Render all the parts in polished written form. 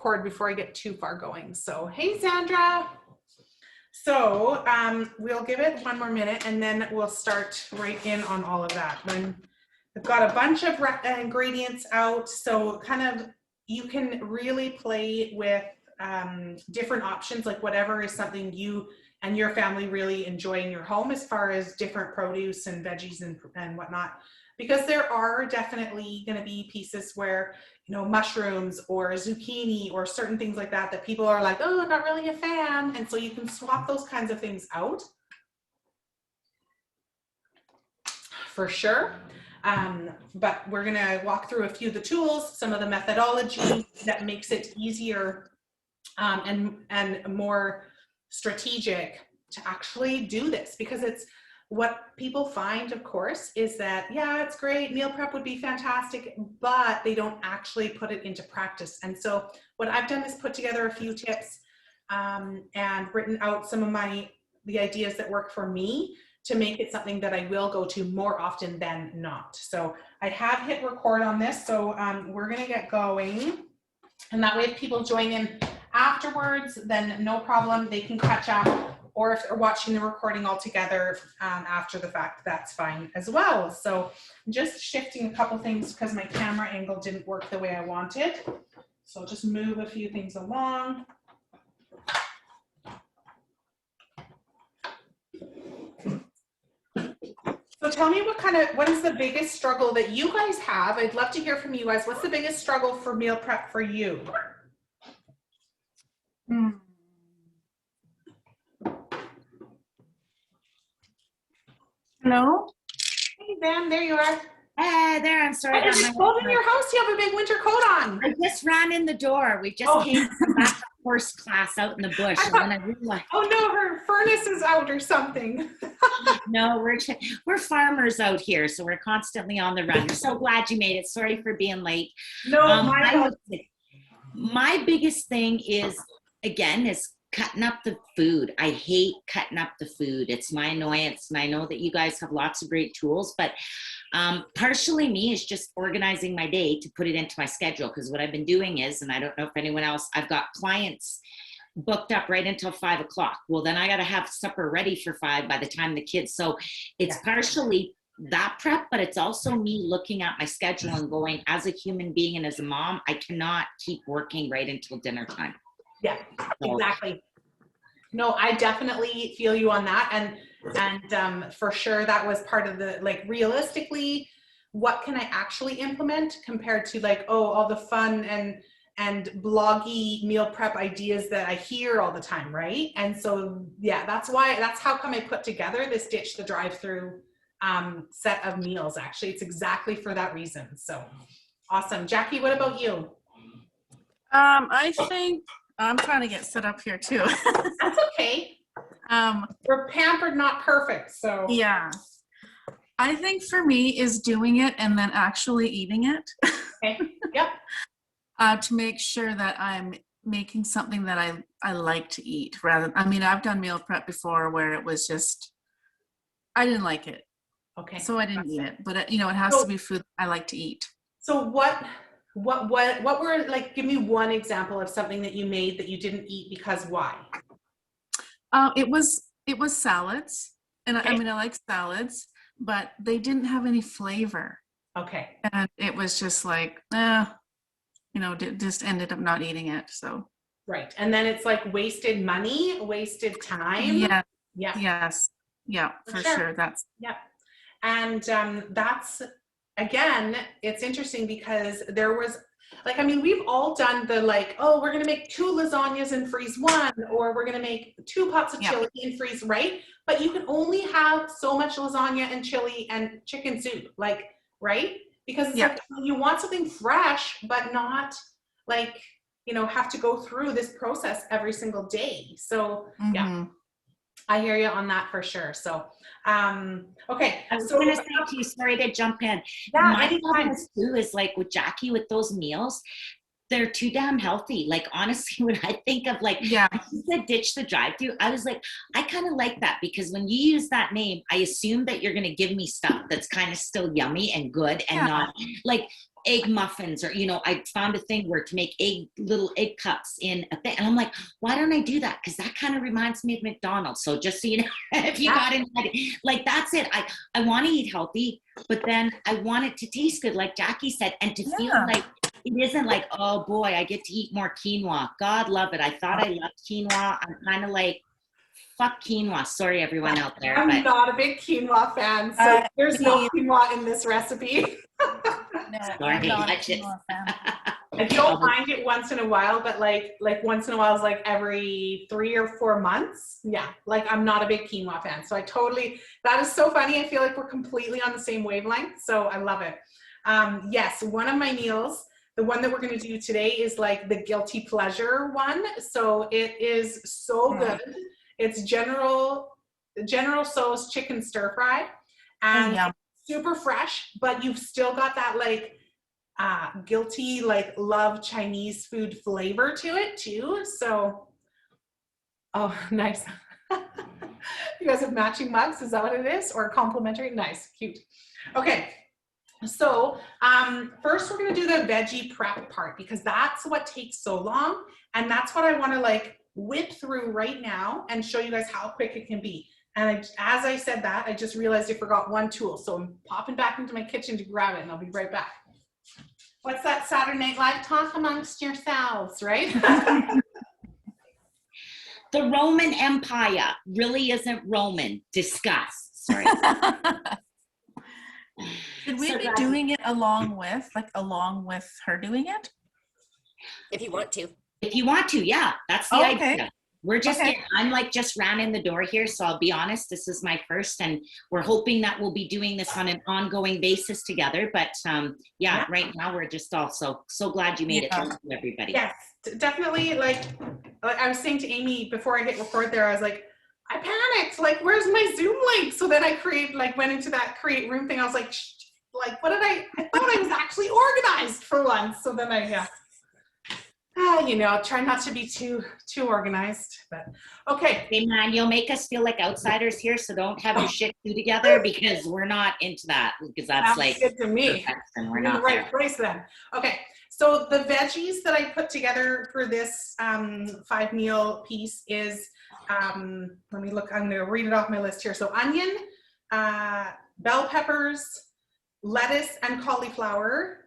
record before I get too far going. So, hey, Zandra. So we'll give it one more minute and then we'll start right in on all of that. When I've got a bunch of ingredients out, so kind of you can really play with different options, like whatever is something you and your family really enjoy in your home as far as different produce and veggies and whatnot. Because there are definitely going to be pieces where, you know, mushrooms or zucchini or certain things like that, that people are like, oh, not really a fan. And so you can swap those kinds of things out for sure. But we're going to walk through a few of the tools, some of the methodology that makes it easier and more strategic to actually do this, because it's what people find, of course, is that, yeah, it's great, meal prep would be fantastic, but they don't actually put it into practice. And so what I've done is put together a few tips and written out some of the ideas that work for me to make it something that I will go to more often than not. So I have hit record on this, so we're gonna get going. And that way if people join in afterwards, then no problem, they can catch up. Or if they're watching the recording all together after the fact, that's fine as well. So I'm just shifting a couple things because my camera angle didn't work the way I wanted. So I'll just move a few things along. So tell me what is the biggest struggle that you guys have? I'd love to hear from you guys. What's the biggest struggle for meal prep for you? Hello? Hey, Van, there you are. Hey, there, I'm sorry. Is it cold in your house? You have a big winter coat on. I just ran in the door. We just came from back to horse class out in the bush. And then I realized, oh no, her furnace is out or something. no, we're farmers out here, so we're constantly on the run. So glad you made it. Sorry for being late. No, my biggest thing is cutting up the food. I hate cutting up the food. It's my annoyance. And I know that you guys have lots of great tools, but partially me is just organizing my day to put it into my schedule. Because what I've been doing is, and I don't know if anyone else, I've got clients booked up right until 5 o'clock. Well, then I got to have supper ready for 5 by the time the kids. So it's partially that prep, but it's also me looking at my schedule and going, as a human being and as a mom, I cannot keep working right until dinner time. Yeah, exactly. No, I definitely feel you on that. And for sure, that was part of the, like, realistically, what can I actually implement compared to like, oh, all the fun and bloggy meal prep ideas that I hear all the time, right? And so, yeah, that's how come I put together this Ditch the Drive-Thru set of meals. Actually, it's exactly for that reason. So awesome. Jackie, what about you? I think I'm trying to get set up here too. That's okay. We're pampered, not perfect. So yeah, I think for me is doing it and then actually eating it. Okay. Yep. To make sure that I'm making something that I like to eat I mean, I've done meal prep before where it was just, I didn't like it. Okay. So I didn't eat it, but it has to be food I like to eat. So what were, like, give me one example of something that you made that you didn't eat because why? It was salads. And okay. I mean, I like salads, but they didn't have any flavor. Okay. And it was just like, just ended up not eating it. So. Right. And then it's like wasted money, wasted time. Yeah. Yeah. Yes. Yeah, for sure. That's. Yeah. And that's, again, it's interesting because there was, like, I mean, we've all done the, like, oh, we're going to make 2 lasagnas and freeze 1, or we're going to make 2 pots of chili and freeze, right? But you can only have so much lasagna and chili and chicken soup, like, right? Because it's like, you want something fresh, but not like, have to go through this process every single day. So yeah, I hear you on that for sure. So, okay. I was going to say to you, sorry to jump in. Yeah, my problem too is like with Jackie, with those meals, they're too damn healthy. Like, honestly, when I think of like, you said Ditch the Drive-Thru, I was like, I kind of like that, because when you use that name, I assume that you're going to give me stuff that's kind of still yummy and good and not like, egg muffins, or, you know, I found a thing where to make little egg cups in a thing. And I'm like, why don't I do that? Because that kind of reminds me of McDonald's. So just so you know, if you got invited, like, that's it. I want to eat healthy, but then I want it to taste good, like Jackie said, and to feel like it isn't like, oh boy, I get to eat more quinoa. God love it. I thought I loved quinoa. I'm kind of like, fuck quinoa. Sorry, everyone out there. I'm not a big quinoa fan, so there's no quinoa in this recipe. No, Sorry, I'm not a I just- quinoa fan. I don't mind it once in a while, but like once in a while is like every 3 or 4 months. Yeah, like I'm not a big quinoa fan. So that is so funny. I feel like we're completely on the same wavelength. So I love it. Yes, one of my meals, the one that we're going to do today, is like the guilty pleasure one. So it is so good. It's General Tso's chicken stir fry, and it's super fresh, but you've still got that like guilty, like, love Chinese food flavor to it too. So, oh, nice. You guys have matching mugs. Is that what it is? Or complimentary? Nice, cute. Okay. So first we're going to do the veggie prep part, because that's what takes so long. And that's what I want to like whip through right now and show you guys how quick it can be. And as I said that, I just realized I forgot one tool. So I'm popping back into my kitchen to grab it, and I'll be right back. What's that Saturday Night Live? Talk amongst yourselves, right? The Roman Empire really isn't Roman. Discuss. Sorry. Should we be doing it along with her doing it? If you want to. If you want to, yeah, that's the idea. We're just I'm like just ran in the door here, so I'll be honest, this is my first, and we're hoping that we'll be doing this on an ongoing basis together. But yeah, right now we're just all so glad you made it to everybody. Yes, definitely. Like I was saying to Amy before I hit record there, I was like, I panicked. Like, where's my Zoom link? So then I went into that create room thing. I was like, what did I thought I was actually organized for once. So then you know, try not to be too organized, but okay. Hey man, you'll make us feel like outsiders here, so don't have your shit do together, because we're not into that, because that's like good to me. And we're in not the right place then. Okay, so the veggies that I put together for this 5-meal piece is, let me look, I'm gonna read it off my list here. So onion, bell peppers, lettuce and cauliflower,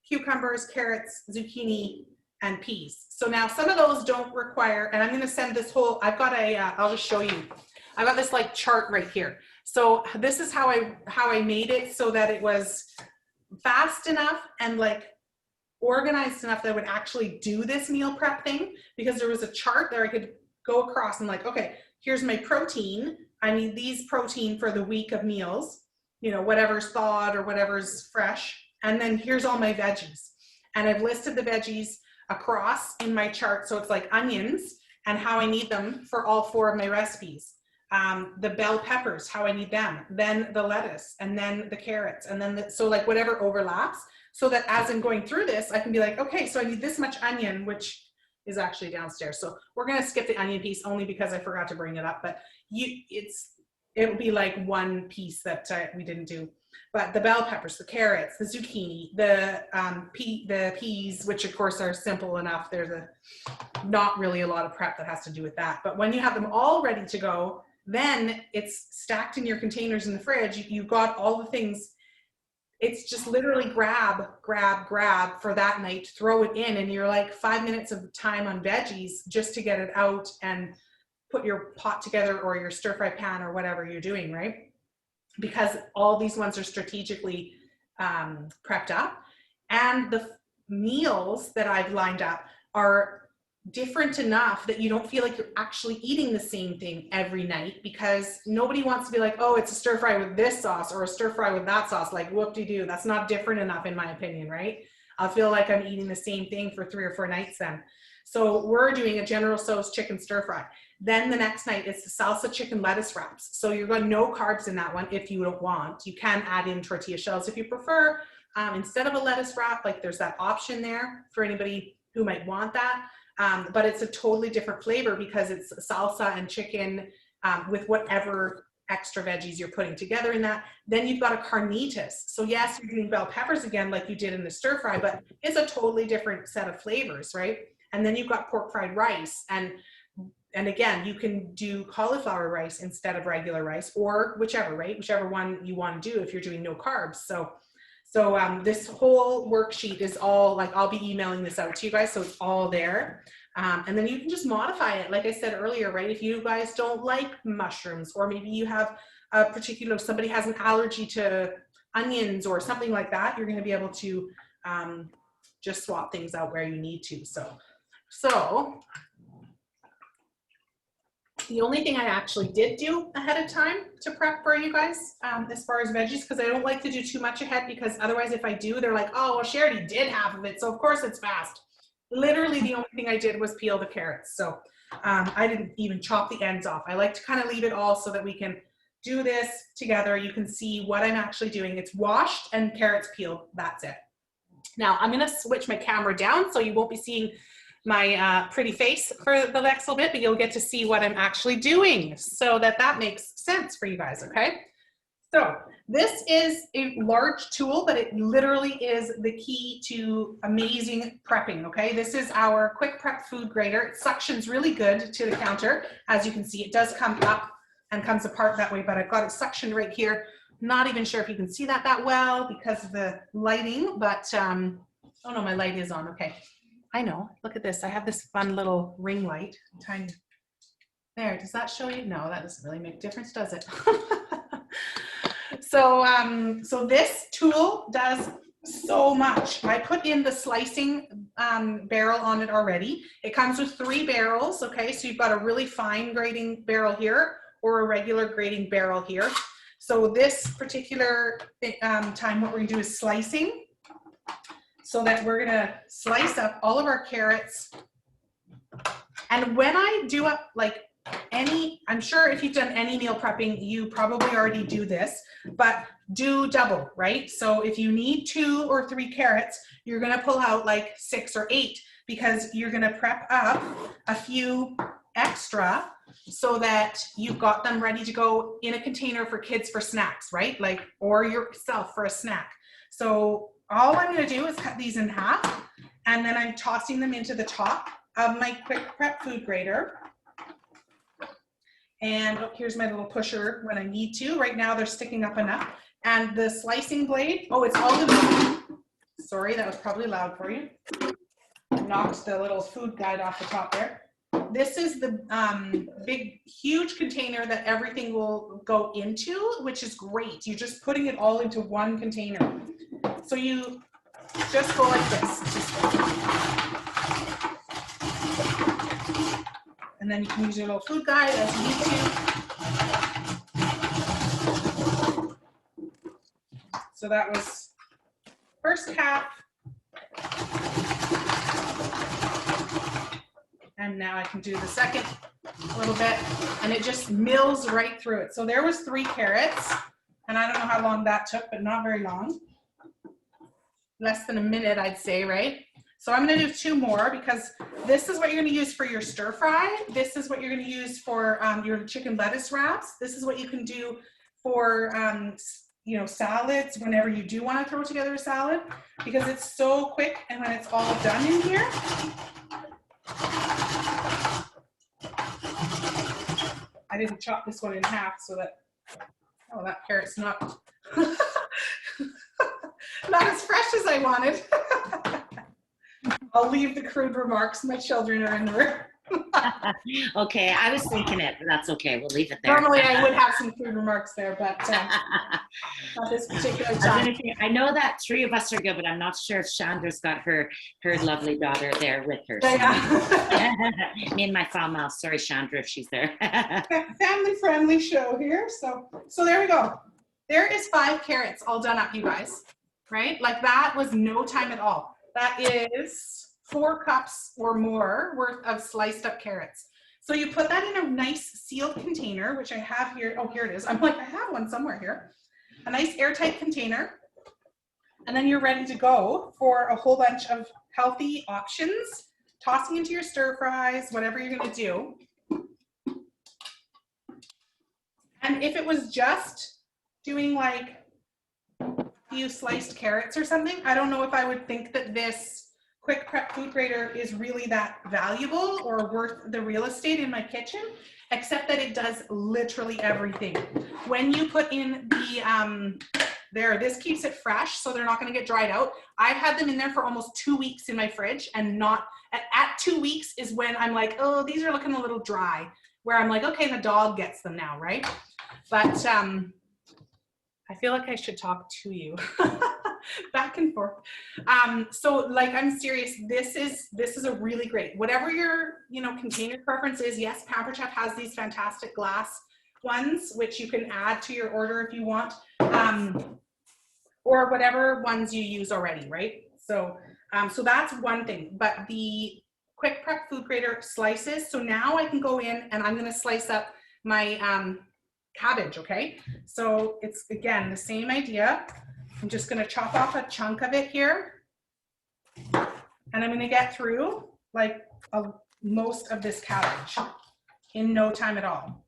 cucumbers, carrots, zucchini, and peas. So now some of those don't require, and I'm going to send this whole, I've got I'll just show you. I've got this like chart right here. So this is how I made it so that it was fast enough and like organized enough that I would actually do this meal prep thing, because there was a chart there I could go across and like, okay, here's my protein. I need these protein for the week of meals, you know, whatever's thawed or whatever's fresh. And then here's all my veggies. And I've listed the veggies across in my chart. So it's like onions and how I need them for all 4 of my recipes. The bell peppers, how I need them, then the lettuce, and then the carrots, and then so like whatever overlaps, so that as I'm going through this, I can be like, okay, so I need this much onion, which is actually downstairs. So we're going to skip the onion piece only because I forgot to bring it up, but it'll be like one piece that we didn't do. But the bell peppers, the carrots, the zucchini, the peas, which of course are simple enough. There's not really a lot of prep that has to do with that. But when you have them all ready to go, then it's stacked in your containers in the fridge. You've got all the things. It's just literally grab for that night, throw it in, and you're like 5 minutes of time on veggies just to get it out and put your pot together or your stir fry pan or whatever you're doing, right? Because all these ones are strategically prepped up, and the meals that I've lined up are different enough that you don't feel like you're actually eating the same thing every night, because nobody wants to be like, oh, it's a stir fry with this sauce or a stir fry with that sauce. Like, whoop-de-doo. That's not different enough in my opinion, right? I'll feel like I'm eating the same thing for 3 or 4 nights then. So we're doing a General Tso's chicken stir fry. Then the next night it's the salsa chicken lettuce wraps. So you're going no carbs in that one if you don't want. You can add in tortilla shells if you prefer. Instead of a lettuce wrap, like there's that option there for anybody who might want that. But it's a totally different flavor because it's salsa and chicken with whatever extra veggies you're putting together in that. Then you've got a carnitas. So yes, you're doing bell peppers again, like you did in the stir fry, but it's a totally different set of flavors, right? And then you've got pork fried rice. And again, you can do cauliflower rice instead of regular rice, or whichever, right? Whichever one you want to do if you're doing no carbs. So this whole worksheet is all, like, I'll be emailing this out to you guys, so it's all there. And then you can just modify it. Like I said earlier, right? If you guys don't like mushrooms, or maybe you have a particular, somebody has an allergy to onions or something like that, you're going to be able to just swap things out where you need to. So the only thing I actually did do ahead of time to prep for you guys, as far as veggies, because I don't like to do too much ahead, because otherwise if I do, they're like, oh, well, she already did half of it, so of course it's fast. Literally the only thing I did was peel the carrots. So I didn't even chop the ends off. I like to kind of leave it all so that we can do this together. You can see what I'm actually doing. It's washed and carrots peeled. That's it. Now I'm going to switch my camera down so you won't be seeing my pretty face for the next little bit, but you'll get to see what I'm actually doing so that makes sense for you guys, okay? So this is a large tool, but it literally is the key to amazing prepping, okay? This is our quick prep food grater. It suctions really good to the counter. As you can see, it does come up and comes apart that way, but I've got it suctioned right here. Not even sure if you can see that well because of the lighting, but, oh no, my light is on, okay. I know, look at this. I have this fun little ring light. Tiny. There, does that show you? No, that doesn't really make a difference, does it? So this tool does so much. I put in the slicing barrel on it already. It comes with 3 barrels, okay? So you've got a really fine grating barrel here or a regular grating barrel here. So this particular time, what we're gonna do is slicing, so that we're gonna slice up all of our carrots. And when I do up like I'm sure if you've done any meal prepping, you probably already do this, but do double, right? So if you need 2 or 3 carrots, you're gonna pull out like 6 or 8 because you're gonna prep up a few extra so that you've got them ready to go in a container for kids for snacks, right? Like, or yourself for a snack. So all I'm gonna do is cut these in half, and then I'm tossing them into the top of my quick prep food grater. And oh, here's my little pusher when I need to. Right now they're sticking up enough. And the slicing blade, oh, it's all gonna, sorry, that was probably loud for you. I knocked the little food guide off the top there. This is the big, huge container that everything will go into, which is great. You're just putting it all into one container. So you just go like this. And then you can use your little food guide as you need to. So that was first half. And now I can do the second a little bit, and it just mills right through it. So there was 3 carrots, and I don't know how long that took, but not very long. Less than a minute, I'd say, right? So I'm gonna do 2 more because this is what you're gonna use for your stir fry. This is what you're gonna use for your chicken lettuce wraps. This is what you can do for you know, salads whenever you do wanna throw together a salad, because it's so quick and when it's all done in here. I didn't chop this one in half so that, oh, that carrot's not, not as fresh as I wanted. I'll leave the crude remarks. My children are in the room. Okay, I was thinking it, but that's okay. We'll leave it there. Normally I would have some crude remarks there, but not this particular time. I know that 3 of us are good, but I'm not sure if Chandra's got her lovely daughter there with her. So. Me and my foul mouth. Sorry, Chandra, if she's there. Family-friendly show here. So there we go. There is 5 carrots all done up, you guys. Right? Like that was no time at all. That is 4 cups or more worth of sliced up carrots. So you put that in a nice sealed container, which I have here. Oh, here it is. I'm like, I have one somewhere here. A nice airtight container. And then you're ready to go for a whole bunch of healthy options, tossing into your stir fries, whatever you're gonna do. And if it was just doing like a few sliced carrots or something, I don't know if I would think that this quick prep food grater is really that valuable or worth the real estate in my kitchen, except that it does literally everything. When you put in the, this keeps it fresh, so they're not gonna get dried out. I've had them in there for almost 2 weeks in my fridge, and not, at 2 weeks is when I'm like, oh, these are looking a little dry, where I'm like, okay, the dog gets them now, right? But I feel like I should talk to you back and forth. So like, I'm serious, this is a really great, whatever your, container preference is. Yes, Pampered Chef has these fantastic glass ones, which you can add to your order if you want, or whatever ones you use already, right? So, so that's one thing, but the quick prep food grater slices. So now I can go in and I'm gonna slice up my cabbage, okay? So it's, again, the same idea. I'm just gonna chop off a chunk of it here, and I'm gonna get through like most of this cabbage in no time at all.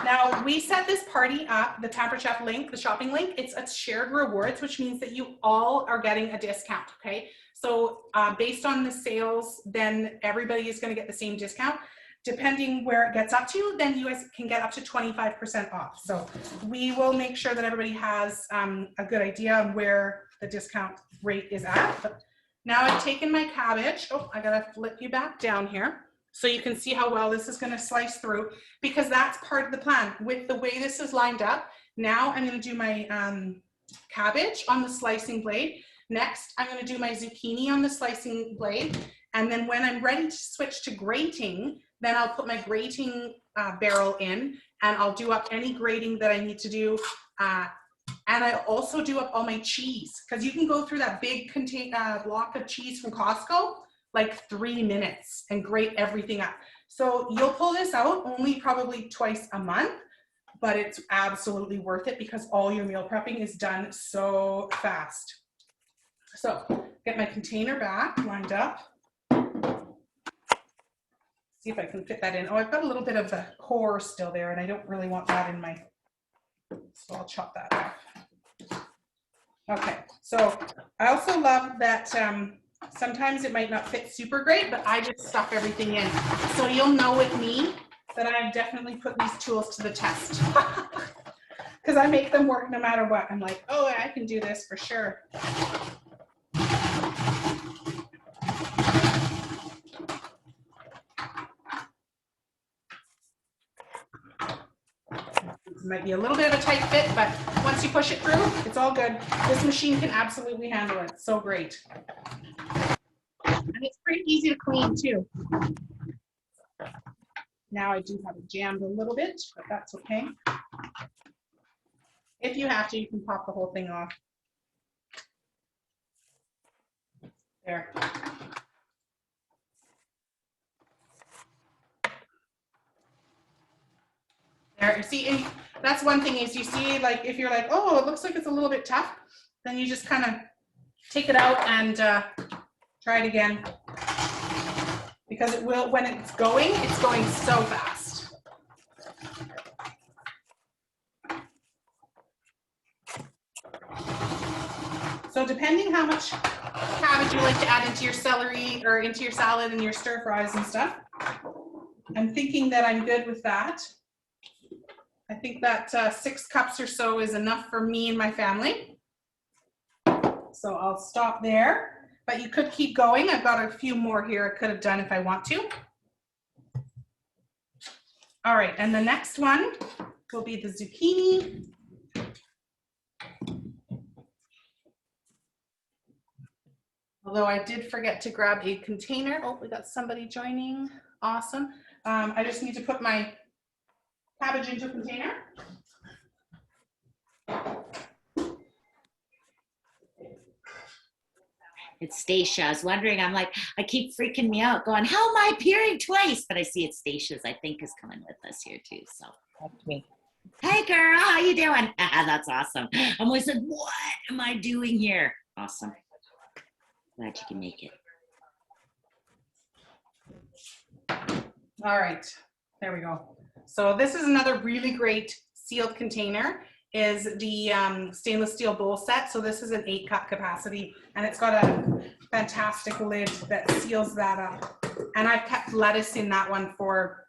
Now, we set this party up, the Pampered Chef link, the shopping link, it's a shared rewards, which means that you all are getting a discount, okay? So based on the sales, then everybody is gonna get the same discount. Depending where it gets up to, then you guys can get up to 25% off. So we will make sure that everybody has a good idea of where the discount rate is at. But now I've taken my cabbage. Oh, I gotta flip you back down here so you can see how well this is gonna slice through, because that's part of the plan. With the way this is lined up, now I'm gonna do my cabbage on the slicing blade. Next, I'm gonna do my zucchini on the slicing blade. And then when I'm ready to switch to grating, then I'll put my grating barrel in, and I'll do up any grating that I need to do. And I also do up all my cheese, because you can go through that big block of cheese from Costco, like 3 minutes, and grate everything up. So you'll pull this out only probably twice a month, but it's absolutely worth it because all your meal prepping is done so fast. So get my container back, lined up. See if I can fit that in. Oh, I've got a little bit of the core still there, and I don't really want that in my, so I'll chop that off. Okay, so I also love that sometimes it might not fit super great, but I just stuff everything in. So you'll know with me that I've definitely put these tools to the test, because I make them work no matter what. I'm like, oh, I can do this for sure. It might be a little bit of a tight fit, but once you push it through, it's all good. This machine can absolutely handle it. It's so great. And it's pretty easy to clean too. Now I do have it jammed a little bit, but that's okay. If you have to, you can pop the whole thing off. There. There, you see, and that's one thing is you see, like, if you're like, oh, it looks like it's a little bit tough, then you just kind of take it out and try it again. Because it will, when it's going so fast. So depending how much cabbage you like to add into your celery or into your salad and your stir fries and stuff, I'm thinking that I'm good with that. I think that 6 cups or so is enough for me and my family. So I'll stop there, but you could keep going. I've got a few more here I could have done if I want to. All right, and the next one will be the zucchini. Although I did forget to grab a container. Oh, we got somebody joining. Awesome. I just need to put my cabbage into a container. It's Stacia. I was wondering, I'm like, I keep freaking me out going, how am I appearing twice? But I see it's Stacia's, I think, is coming with us here too. So That's me. hey girl, how you doing? That's awesome. I'm always like, what am I doing here? Awesome. Glad you can make it. All right, there we go. So this is another really great sealed container is the stainless steel bowl set. So this is an 8-cup capacity, and it's got a fantastic lid that seals that up. And I've kept lettuce in that one for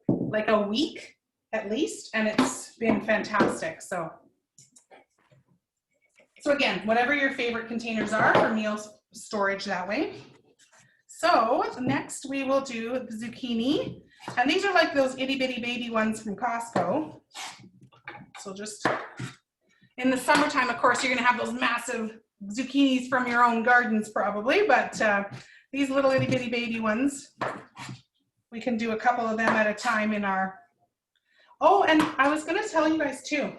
like a week at least, and it's been fantastic. So again, whatever your favorite containers are for meal storage that way. So next we will do the zucchini, and these are like those itty bitty baby ones from Costco. So just in the summertime, of course, you're gonna have those massive zucchinis from your own gardens probably, but these little itty bitty baby ones, we can do a couple of them at a time in our, oh, and I was gonna tell you guys too.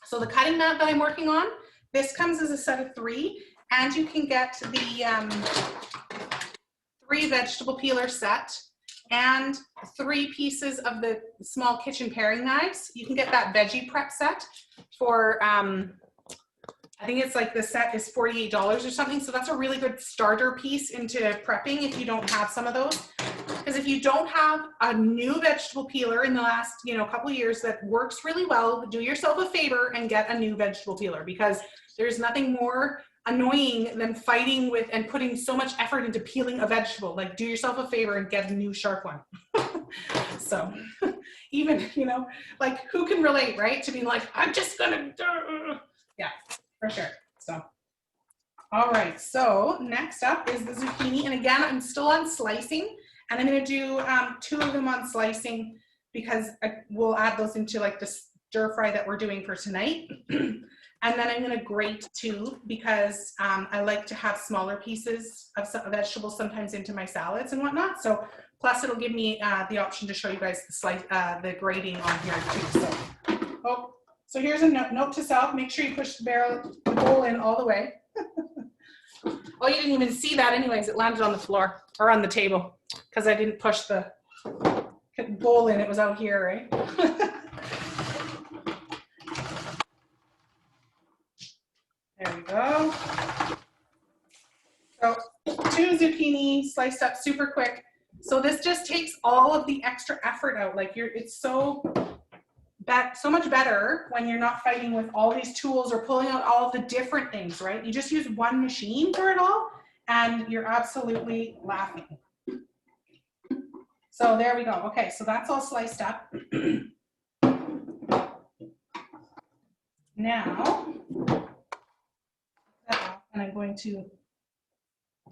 So the cutting mat that I'm working on, this comes as a set of 3, and you can get the 3 vegetable peeler set and 3 pieces of the small kitchen paring knives. You can get that Veggie Prep set for, I think it's like the set is $48 or something. So that's a really good starter piece into prepping if you don't have some of those. Because if you don't have a new vegetable peeler in the last, couple of years that works really well, do yourself a favor and get a new vegetable peeler, because there's nothing more annoying than fighting with and putting so much effort into peeling a vegetable. Like, do yourself a favor and get a new sharp one. So even, like, who can relate, right? To being like, I'm just gonna, yeah, for sure. So, all right, so next up is the zucchini. And again, I'm still on slicing, and I'm gonna do 2 of them on slicing, because we'll add those into like the stir fry that we're doing for tonight. And then I'm gonna grate too, because I like to have smaller pieces of vegetables sometimes into my salads and whatnot. So plus it'll give me the option to show you guys the grating on here too. So here's a note to self: make sure you push the bowl in all the way. Oh, you didn't even see that anyways. It landed on the floor or on the table because I didn't push the bowl in. It was out here, right? There we go. So 2 zucchini sliced up super quick. So this just takes all of the extra effort out. Like it's so much better when you're not fighting with all these tools or pulling out all of the different things, right? You just use one machine for it all, and you're absolutely laughing. So there we go. Okay, so that's all sliced up. Now, and I'm going to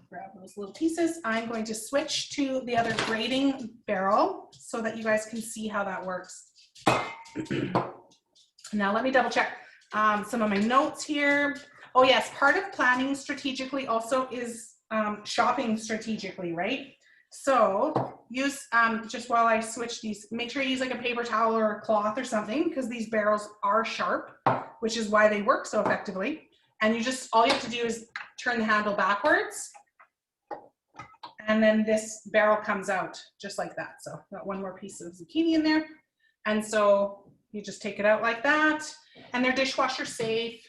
grab those little pieces. I'm going to switch to the other grating barrel so that you guys can see how that works. Now let me double check some of my notes here. Oh yes, part of planning strategically also is shopping strategically, right? So use, just while I switch these, make sure you use like a paper towel or a cloth or something, because these barrels are sharp, which is why they work so effectively. And all you have to do is turn the handle backwards, and then this barrel comes out just like that. So got one more piece of zucchini in there. And so you just take it out like that, and they're dishwasher safe,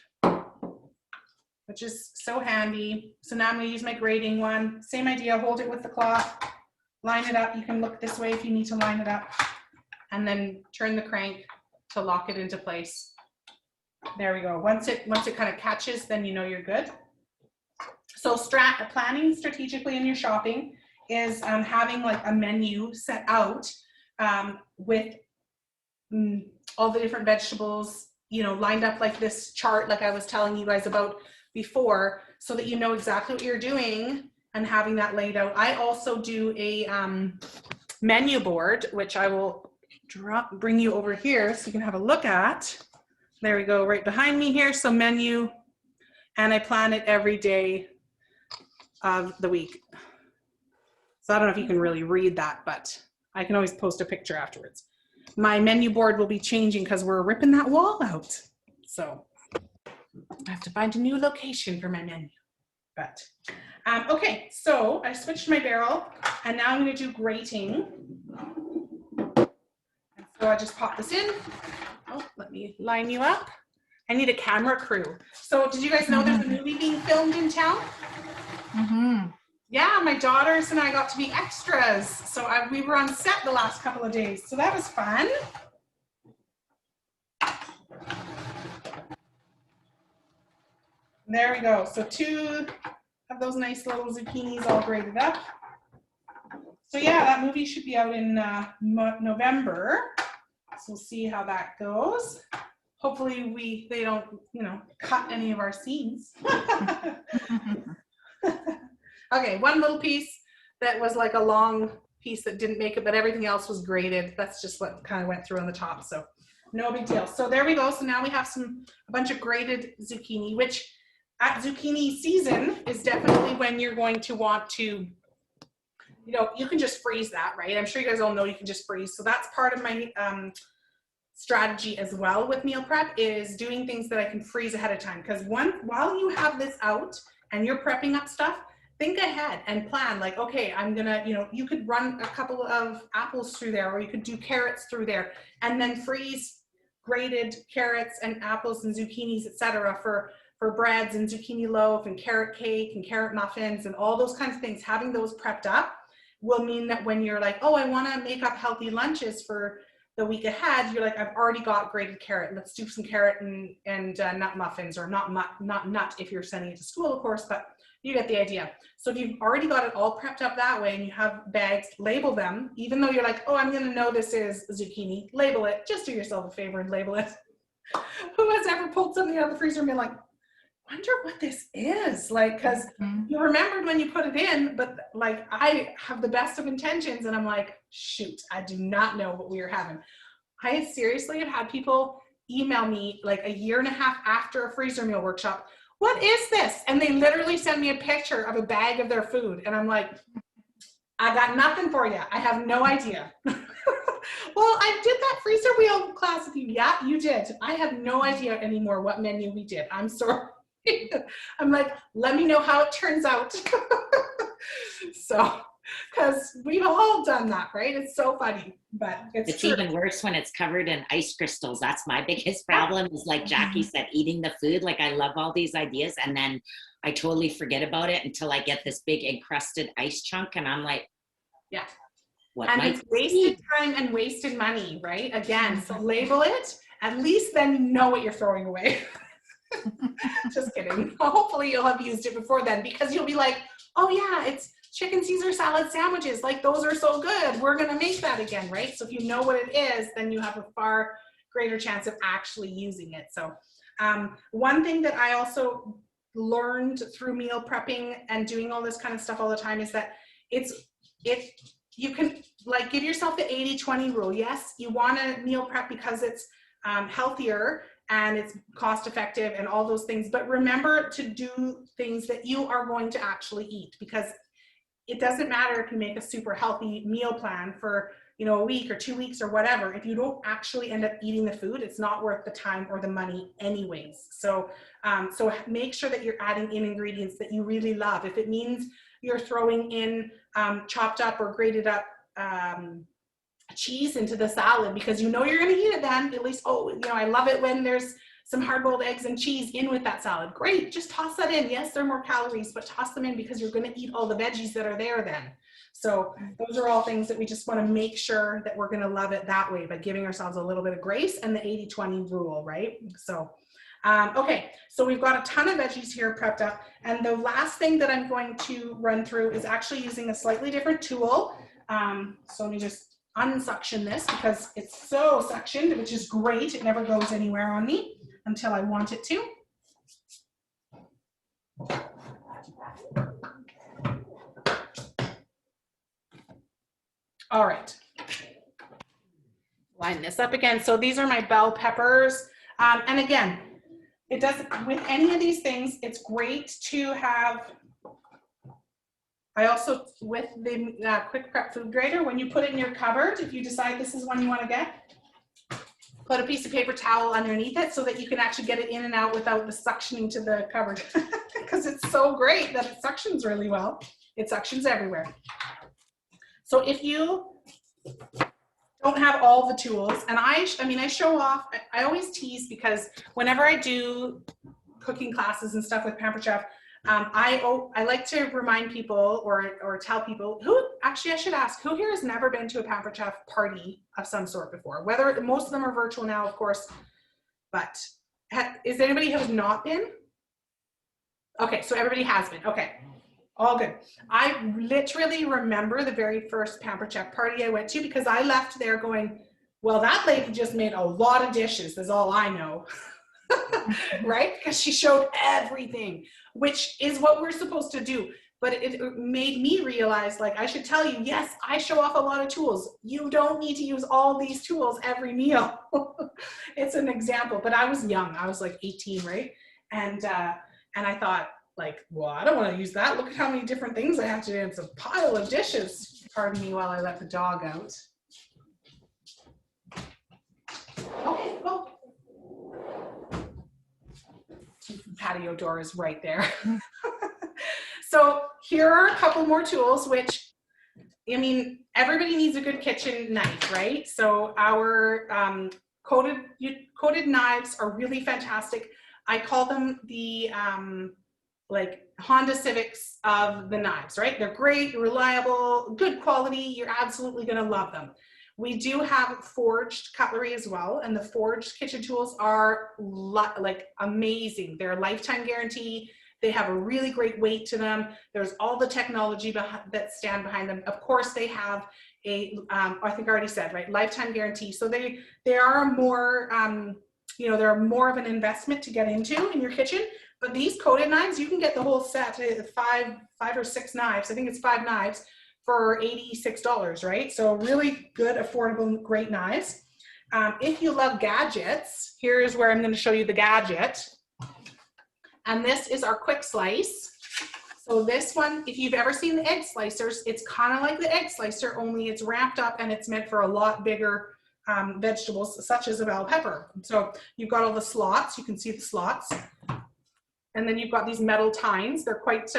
which is so handy. So now I'm gonna use my grating one. Same idea, hold it with the cloth, line it up. You can look this way if you need to line it up, and then turn the crank to lock it into place. There we go. Once it kind of catches, then you know you're good. So planning strategically in your shopping is having like a menu set out with all the different vegetables, lined up like this chart, like I was telling you guys about before, so that you know exactly what you're doing and having that laid out. I also do a menu board, which I will bring you over here so you can have a look at. There we go, right behind me here. So menu, and I plan it every day of the week. So I don't know if you can really read that, but I can always post a picture afterwards. My menu board will be changing because we're ripping that wall out. So I have to find a new location for my menu. But okay, so I switched my barrel, and now I'm going to do grating. And so I just pop this in. Oh, let me line you up. I need a camera crew. So did you guys know there's a movie being filmed in town? Mm-hmm. Yeah, my daughters and I got to be extras. So we were on set the last couple of days. So that was fun. There we go. So 2 of those nice little zucchinis all grated up. So yeah, that movie should be out in November. So we'll see how that goes. Hopefully they don't, cut any of our scenes. Okay, one little piece that was like a long piece that didn't make it, but everything else was grated. That's just what kind of went through on the top. So no big deal. So there we go. So now we have a bunch of grated zucchini, which at zucchini season is definitely when you're going to want to, you can just freeze that, right? I'm sure you guys all know you can just freeze. So that's part of my strategy as well with meal prep, is doing things that I can freeze ahead of time. Because while you have this out and you're prepping up stuff, think ahead and plan, like, okay, I'm gonna, you could run a couple of apples through there, or you could do carrots through there, and then freeze grated carrots and apples and zucchinis, etc., for breads and zucchini loaf and carrot cake and carrot muffins and all those kinds of things. Having those prepped up will mean that when you're like, oh, I want to make up healthy lunches for the week ahead, you're like, I've already got grated carrot. Let's do some carrot and nut muffins, or not nut if you're sending it to school, of course, but you get the idea. So if you've already got it all prepped up that way and you have bags, label them. Even though you're like, oh, I'm going to know this is zucchini, label it. Just do yourself a favor and label it. Who has ever pulled something out of the freezer and been like, wonder what this is? Like, because you remembered when you put it in, but like, I have the best of intentions and I'm like, shoot, I do not know what we are having. I seriously have had people email me like a year and a half after a freezer meal workshop, what is this? And they literally send me a picture of a bag of their food. And I'm like, I got nothing for you. I have no idea. Well, I did that freezer wheel class with you. Yeah, you did. I have no idea anymore what menu we did. I'm sorry. I'm like, let me know how it turns out. So, because we've all done that, right? It's so funny, but it's true. Even worse when it's covered in ice crystals. That's my biggest problem, is like Jackie said, eating the food. Like, I love all these ideas, and then I totally forget about it until I get this big encrusted ice chunk, and I'm like, yeah. What and it's wasted time and wasted money, right? Again, so label it. At least then you know what you're throwing away. Just kidding. Hopefully you'll have used it before then, because you'll be like, oh yeah, it's chicken Caesar salad sandwiches. Like, those are so good. We're going to make that again, right? So if you know what it is, then you have a far greater chance of actually using it. So one thing that I also learned through meal prepping and doing all this kind of stuff all the time is that you can like give yourself the 80-20 rule. Yes, you want to meal prep because it's healthier and it's cost effective and all those things, but remember to do things that you are going to actually eat, because it doesn't matter if you make a super healthy meal plan for, a week or 2 weeks or whatever. If you don't actually end up eating the food, it's not worth the time or the money anyways. So make sure that you're adding in ingredients that you really love. If it means you're throwing in chopped up or grated up cheese into the salad because you're going to eat it then, at least, I love it when there's some hard-boiled eggs and cheese in with that salad. Great, just toss that in. Yes, there are more calories, but toss them in because you're going to eat all the veggies that are there then. So those are all things that we just want to make sure that we're going to love it that way, by giving ourselves a little bit of grace and the 80-20 rule, right? So, okay, so we've got a ton of veggies here prepped up. And the last thing that I'm going to run through is actually using a slightly different tool. So let me just unsuction this because it's so suctioned, which is great. It never goes anywhere on me until I want it to. All right. Line this up again. So these are my bell peppers. And again, it does, with any of these things, it's great to have, I also, with the quick prep food grater, when you put it in your cupboard, if you decide this is one you want to get, put a piece of paper towel underneath it so that you can actually get it in and out without the suctioning to the cupboard. Because it's so great that it suctions really well. It suctions everywhere. So if you don't have all the tools, and I show off, I always tease because whenever I do cooking classes and stuff with Pampered Chef, I like to remind people or tell people I should ask, who here has never been to a Pampered Chef party of some sort before? Whether most of them are virtual now, of course, but is there anybody who has not been? Okay, so everybody has been. Okay, all good. I literally remember the very first Pamper Check party I went to because I left there going, well, that lady just made a lot of dishes, is all I know. Right? Because she showed everything, which is what we're supposed to do. But it made me realize, like, I should tell you, yes, I show off a lot of tools. You don't need to use all these tools every meal. It's an example, but I was young. I was like 18, right? And I thought, like, well, I don't want to use that. Look at how many different things I have to do. It's a pile of dishes. Pardon me while I let the dog out. Okay, well. Patio door is right there. So here are a couple more tools, which, I mean, everybody needs a good kitchen knife, right? So our coated knives are really fantastic. I call them the like Honda Civics of the knives, right? They're great, reliable, good quality. You're absolutely gonna love them. We do have forged cutlery as well, and the forged kitchen tools are like amazing. They're a lifetime guarantee. They have a really great weight to them. There's all the technology that stand behind them. Of course, they have a, I think I already said, right, lifetime guarantee. So they are more, you know, they're more of an investment to get into in your kitchen. But these coated knives, you can get the whole set, five or six knives. I think it's 5 knives for $86, right? So really good, affordable, great knives. If you love gadgets, here's where I'm going to show you the gadget. And this is our quick slice. So this one, if you've ever seen the egg slicers, it's kind of like the egg slicer, only it's wrapped up and it's meant for a lot bigger vegetables, such as a bell pepper. So you've got all the slots. You can see the slots. And then you've got these metal tines. They're quite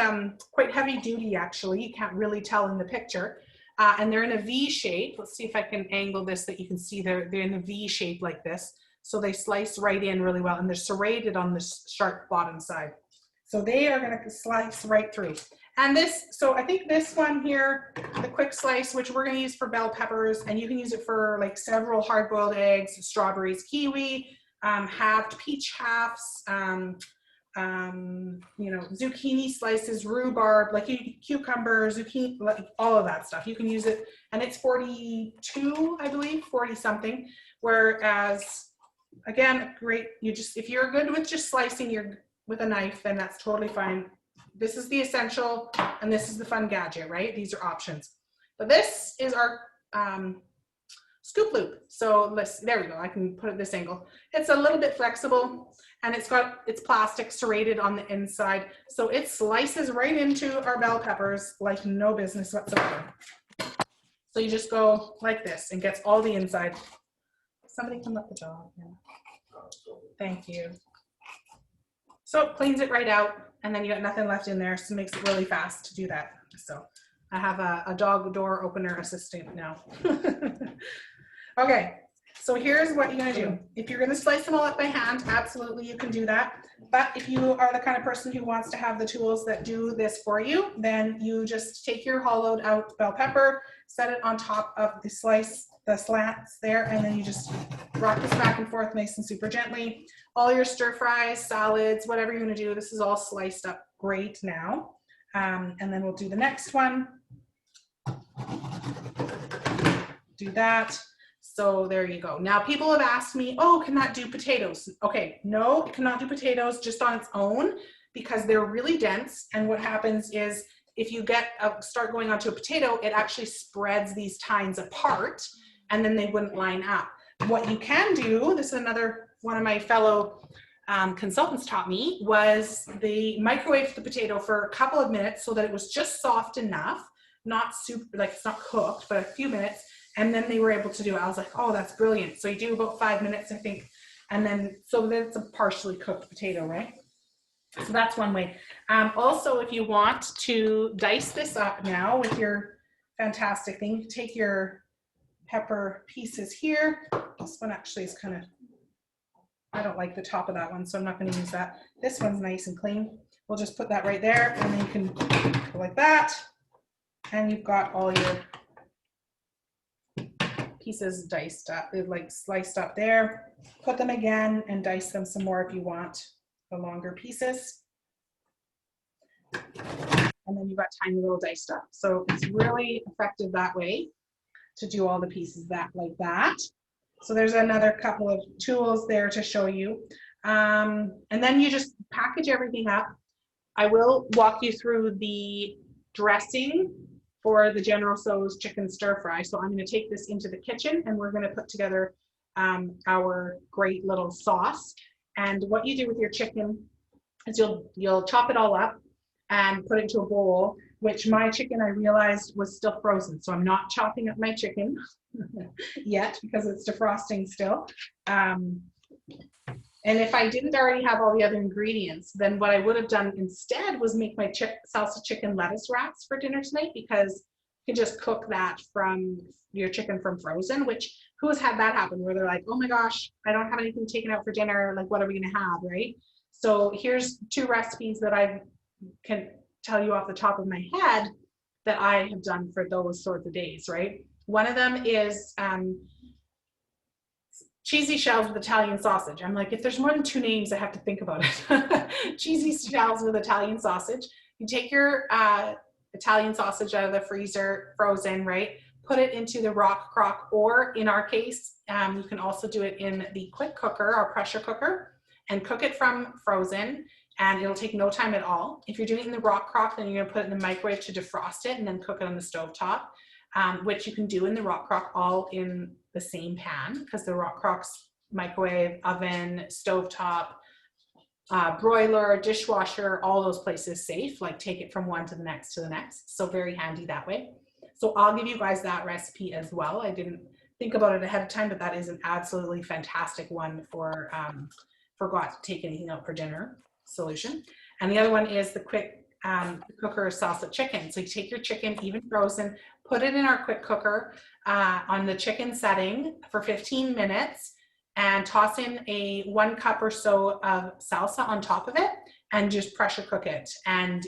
heavy duty, actually. You can't really tell in the picture. And they're in a V shape. Let's see if I can angle this that you can see they're in a V shape like this. So they slice right in really well, and they're serrated on this sharp bottom side. So they are going to slice right through. And this, so I think this one here, the quick slice, which we're going to use for bell peppers, and you can use it for like several hard-boiled eggs, strawberries, kiwi, halved peach halves, you know, zucchini slices, rhubarb, like cucumber, zucchini, like all of that stuff. You can use it, and it's 42, I believe, 40 something. Whereas, again, great. You just, if you're good with just slicing with a knife, then that's totally fine. This is the essential, and this is the fun gadget, right? These are options. But this is our scoop loop. So there we go. I can put it this angle. It's a little bit flexible, and it's plastic serrated on the inside. So it slices right into our bell peppers like no business whatsoever. So you just go like this and gets all the inside. Somebody come let the dog in. Thank you. So it cleans it right out, and then you got nothing left in there, so it makes it really fast to do that. So I have a dog door opener assistant now. Okay, so here's what you're gonna do. If you're gonna slice them all up by hand, absolutely you can do that. But if you are the kind of person who wants to have the tools that do this for you, then you just take your hollowed out bell pepper, set it on top of the slats there, and then you just rock this back and forth nice and super gently. All your stir fries, salads, whatever you're gonna do, this is all sliced up great now. And then we'll do the next one. Do that. So there you go. Now people have asked me, oh, can that do potatoes? Okay, no, it cannot do potatoes just on its own because they're really dense. And what happens is if you start going onto a potato, it actually spreads these tines apart and then they wouldn't line up. What you can do, this is another one of my fellow consultants taught me, was they microwaved the potato for a couple of minutes so that it was just soft enough, not super, like it's not cooked, but a few minutes. And then they were able to do it. I was like, oh, that's brilliant. So you do about 5 minutes, I think. And then, so then it's a partially cooked potato, right? So that's one way. Also, if you want to dice this up now with your fantastic thing, take your pepper pieces here. This one actually is kind of, I don't like the top of that one, so I'm not going to use that. This one's nice and clean. We'll just put that right there, and then you can go like that. And you've got all your pieces diced up, like sliced up there. Put them again and dice them some more if you want the longer pieces. and then you've got tiny little diced up. So it's really effective that way to do all the pieces like that. So there's another couple of tools there to show you. And then you just package everything up. I will walk you through the dressing for the General Tso's chicken stir fry. So I'm going to take this into the kitchen and we're going to put together our great little sauce. And what you do with your chicken is you'll chop it all up and put it into a bowl, which my chicken I realized was still frozen. So I'm not chopping up my chicken yet because it's defrosting still. And if I didn't already have all the other ingredients, then what I would have done instead was make my salsa chicken lettuce wraps for dinner tonight, because you can just cook that from your chicken from frozen, which who's had that happen where they're like, oh my gosh, I don't have anything taken out for dinner. Like, what are we going to have, right? So here's 2 recipes that I can tell you off the top of my head that I have done for those sorts of days, right? One of them is cheesy shells with Italian sausage. I'm like, if there's more than 2 names, I have to think about it. Cheesy shells with Italian sausage. You take your Italian sausage out of the freezer, frozen, right? Put it into the rock crock, or in our case, you can also do it in the quick cooker or pressure cooker and cook it from frozen, and it'll take no time at all. If you're doing it in the rock crock, then you're gonna put it in the microwave to defrost it and then cook it on the stove top, which you can do in the rock crock all in the same pan, because the rock crock's microwave, oven, stove top, broiler, dishwasher, all those places safe, like take it from one to the next to the next. So very handy that way. So I'll give you guys that recipe as well. I didn't think about it ahead of time, but that is an absolutely fantastic one for forgot to take anything out for dinner solution. And the other one is the quick cooker salsa chicken. So you take your chicken, even frozen, put it in our quick cooker on the chicken setting for 15 minutes and toss in a 1 cup or so of salsa on top of it and just pressure cook it. And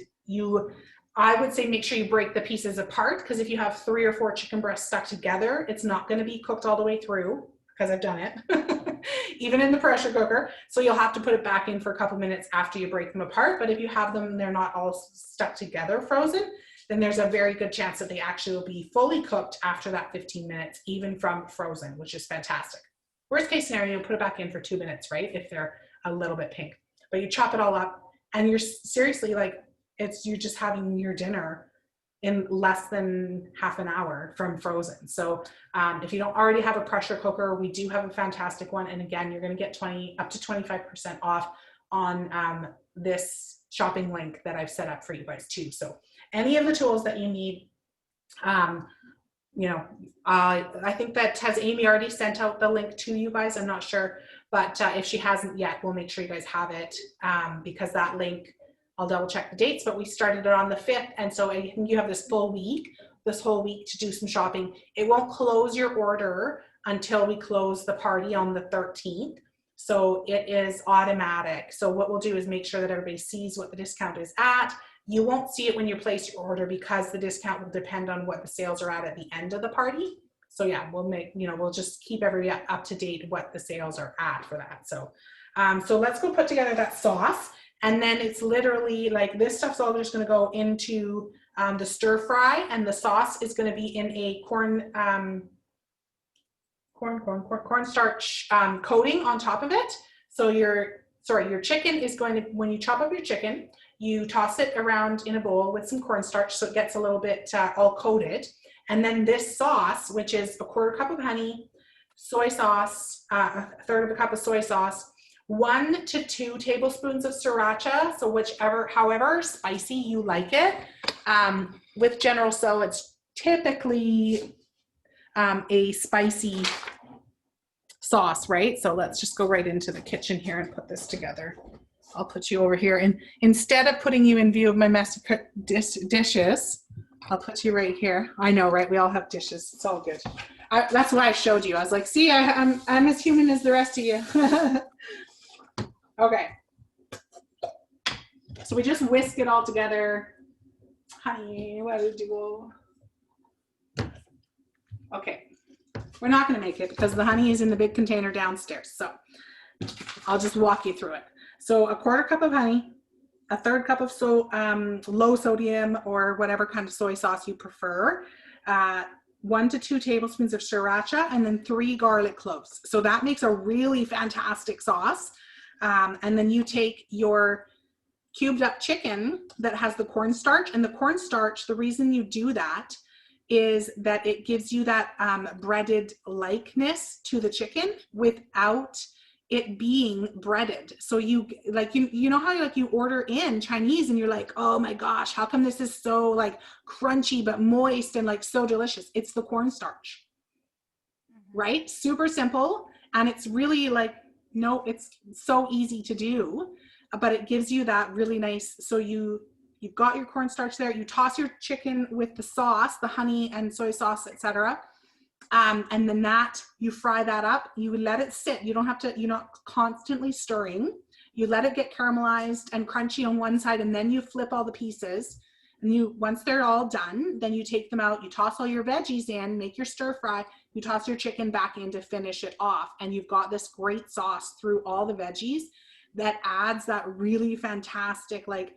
I would say make sure you break the pieces apart, because if you have 3 or 4 chicken breasts stuck together, it's not going to be cooked all the way through, because I've done it, even in the pressure cooker. So you'll have to put it back in for a couple minutes after you break them apart. But if you have them, they're not all stuck together frozen, then there's a very good chance that they actually will be fully cooked after that 15 minutes, even from frozen, which is fantastic. Worst case scenario, you'll put it back in for 2 minutes, right? If they're a little bit pink. But you chop it all up and you're seriously like, you're just having your dinner in less than half an hour from frozen. So if you don't already have a pressure cooker, we do have a fantastic one. And again, you're going to get up to 25% off on this shopping link that I've set up for you guys too. So any of the tools that you need, I think that has Amy already sent out the link to you guys. I'm not sure, but if she hasn't yet, we'll make sure you guys have it, because that link, I'll double check the dates, but we started it on the 5th. And so I think you have this whole week to do some shopping. It won't close your order until we close the party on the 13th. So it is automatic. So what we'll do is make sure that everybody sees what the discount is at. You won't see it when you place your order, because the discount will depend on what the sales are at the end of the party. So yeah, we'll just keep everybody up to date what the sales are at for that. So, so let's go put together that sauce. And then it's literally like this stuff's all just going to go into the stir fry, and the sauce is going to be in a cornstarch coating on top of it. So your chicken is going to, when you chop up your chicken, you toss it around in a bowl with some cornstarch so it gets a little bit all coated. And then this sauce, which is a 1/4 cup of honey, soy sauce, 1/3 of a cup of soy sauce, 1 to 2 tablespoons of sriracha, so however spicy you like it. With General Tso, it's typically a spicy sauce, right? So let's just go right into the kitchen here and put this together. I'll put you over here, and instead of putting you in view of my messy dishes, I'll put you right here. I know, right? We all have dishes. It's all good. That's why I showed you. I was like, see, I'm as human as the rest of you. Okay. So we just whisk it all together. Honey, what do we do? Okay. We're not going to make it because the honey is in the big container downstairs. So I'll just walk you through it. So a 1/4 cup of honey, a third cup of low sodium or whatever kind of soy sauce you prefer, 1 to 2 tablespoons of sriracha, and then 3 garlic cloves. So that makes a really fantastic sauce. And then you take your cubed up chicken that has the cornstarch, and the cornstarch, the reason you do that is that it gives you that breaded likeness to the chicken without it being breaded. So you know how like you order in Chinese and you're like, oh my gosh, how come this is so like crunchy but moist and like so delicious? It's the cornstarch, right? Super simple. And it's really like, no, it's so easy to do, but it gives you that really nice. So you've got your cornstarch there. You toss your chicken with the sauce, the honey and soy sauce, etc. And then you fry that up. You let it sit. You don't have to, you're not constantly stirring. You let it get caramelized and crunchy on one side, and then you flip all the pieces. And once they're all done, then you take them out. You toss all your veggies in, make your stir fry. You toss your chicken back in to finish it off, and you've got this great sauce through all the veggies that adds that really fantastic, like,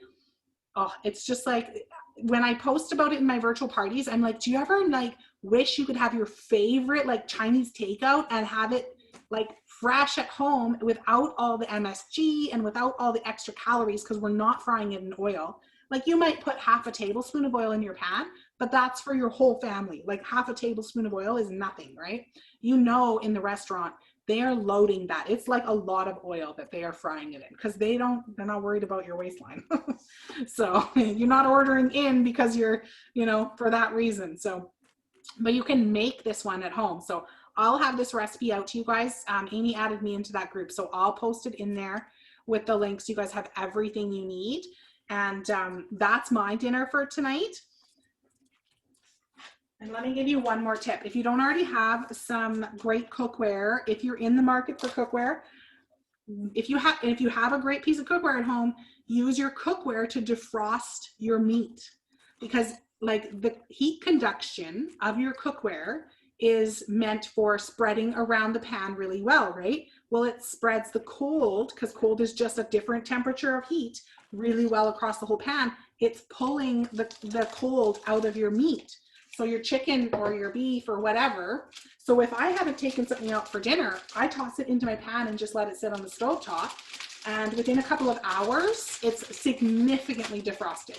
oh, it's just like, when I post about it in my virtual parties, I'm like, do you ever like wish you could have your favorite like Chinese takeout and have it like fresh at home without all the MSG and without all the extra calories, because we're not frying it in oil. Like you might put half a tablespoon of oil in your pan, but that's for your whole family. Like half a tablespoon of oil is nothing, right? You know, in the restaurant, they are loading that. It's like a lot of oil that they are frying it in, because they're not worried about your waistline. So you're not ordering in because you're, for that reason. So, but you can make this one at home. So I'll have this recipe out to you guys. Amy added me into that group, so I'll post it in there with the links. You guys have everything you need. And that's my dinner for tonight. And let me give you one more tip. If you don't already have some great cookware, if you're in the market for cookware, if you have a great piece of cookware at home, use your cookware to defrost your meat, because like the heat conduction of your cookware is meant for spreading around the pan really well, right? Well, it spreads the cold, because cold is just a different temperature of heat, really well across the whole pan. It's pulling the cold out of your meat. So your chicken or your beef or whatever. So if I haven't taken something out for dinner, I toss it into my pan and just let it sit on the stove top. And within a couple of hours, it's significantly defrosted,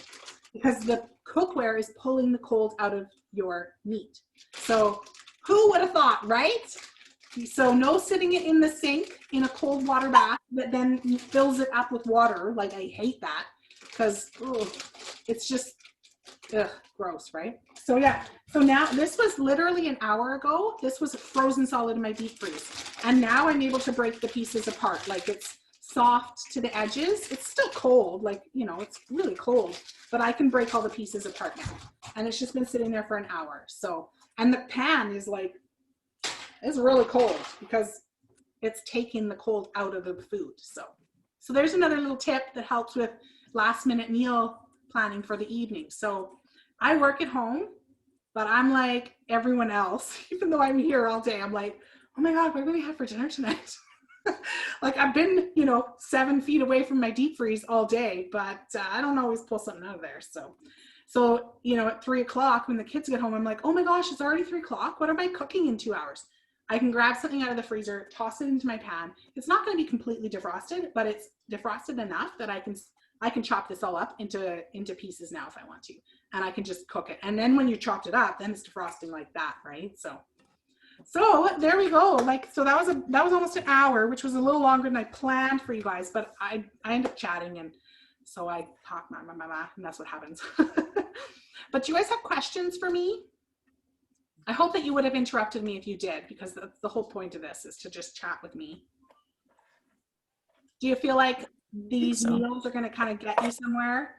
because the cookware is pulling the cold out of your meat. So who would have thought, right? So no sitting it in the sink in a cold water bath that then fills it up with water. Like, I hate that, because it's just gross, right? So yeah, so now this was literally an hour ago. This was frozen solid in my deep freeze, and now I'm able to break the pieces apart. Like, it's soft to the edges. It's still cold, like, it's really cold, but I can break all the pieces apart now. And it's just been sitting there for an hour. So, and the pan is like, it's really cold because it's taking the cold out of the food. So there's another little tip that helps with last minute meal planning for the evening. So I work at home, but I'm like everyone else. Even though I'm here all day, I'm like, oh my God, what do we have for dinner tonight? Like, I've been, 7 feet away from my deep freeze all day, but I don't always pull something out of there. So at 3 o'clock when the kids get home, I'm like, oh my gosh, it's already 3 o'clock. What am I cooking in 2 hours? I can grab something out of the freezer, toss it into my pan. It's not going to be completely defrosted, but it's defrosted enough that I can chop this all up into pieces now if I want to, and I can just cook it. And then when you chopped it up, then it's defrosting like that, right? So there we go. Like, so that was almost an hour, which was a little longer than I planned for you guys, but I ended up chatting, and so I talk, and that's what happens. But do you guys have questions for me? I hope that you would have interrupted me if you did, because that's the whole point of this, is to just chat with me. Do you feel like these meals are going to kind of get you somewhere?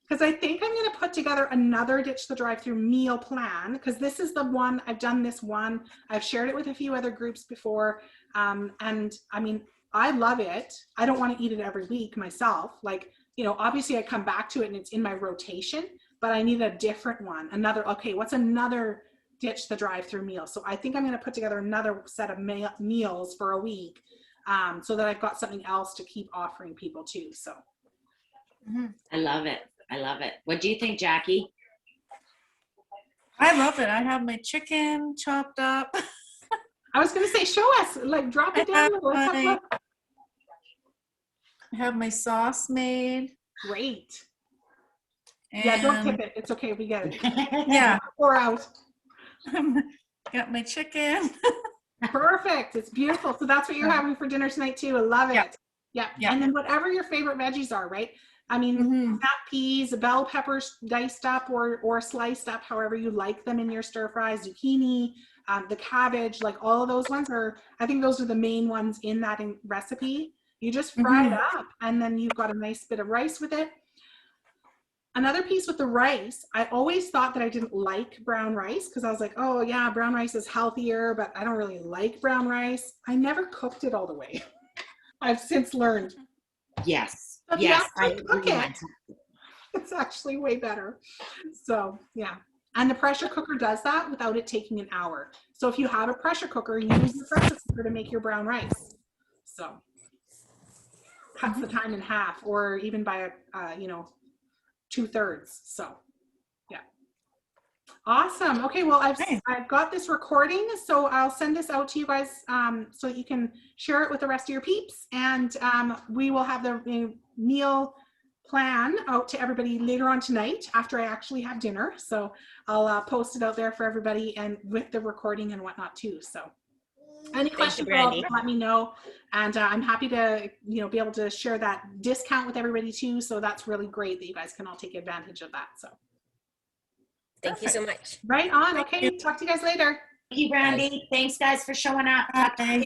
Because I think I'm going to put together another Ditch the Drive-Thru meal plan, because this is the one, I've done this one. I've shared it with a few other groups before. And I mean, I love it. I don't want to eat it every week myself. Like, obviously I come back to it and it's in my rotation, but I need a different one. What's another Ditch the Drive-Thru meal? So I think I'm going to put together another set of meals for a week, so that I've got something else to keep offering people too. So Mhm. I love it. I love it. What do you think, Jackie? I love it. I have my chicken chopped up. I was gonna say, show us, like drop I it down. have Let's have a my, look. I have my sauce made. Great. And Yeah, don't tip it. It's okay. We get it. yeah, Pour out. got my chicken. Perfect. It's beautiful. So that's what you're having for dinner tonight too. I love it. Yeah. Yeah. Yeah. And then whatever your favorite veggies are, right? I mean, Mhm. snap peas, bell peppers diced up or sliced up, however you like them in your stir fry, zucchini, the cabbage, like all of those ones are, I think those are the main ones in that recipe. You just fry it up and then you've got a nice bit of rice with it. Another piece with the rice, I always thought that I didn't like brown rice because I was like, oh yeah, brown rice is healthier, but I don't really like brown rice. I never cooked it all the way. I've since learned. Yes. If you Yes. I actually cook agree. it, it's actually way better. So yeah. And the pressure cooker does that without it taking an hour. So if you have a pressure cooker, use the pressure cooker to make your brown rice. So cuts the time in half or even by, 2/3. So yeah. Awesome. Okay, well, I've got this recording, so I'll send this out to you guys so that you can share it with the rest of your peeps, and we will have the meal plan out to everybody later on tonight after I actually have dinner. So I'll post it out there for everybody and with the recording and whatnot too. So any questions, Brandy. let me know, and I'm happy to be able to share that discount with everybody too. So that's really great that you guys can all take advantage of that. So. Thank you so much. Right on. Thank Okay. you. Talk to you guys later. Thank you, Brandy. Thanks, guys, for showing up. Bye.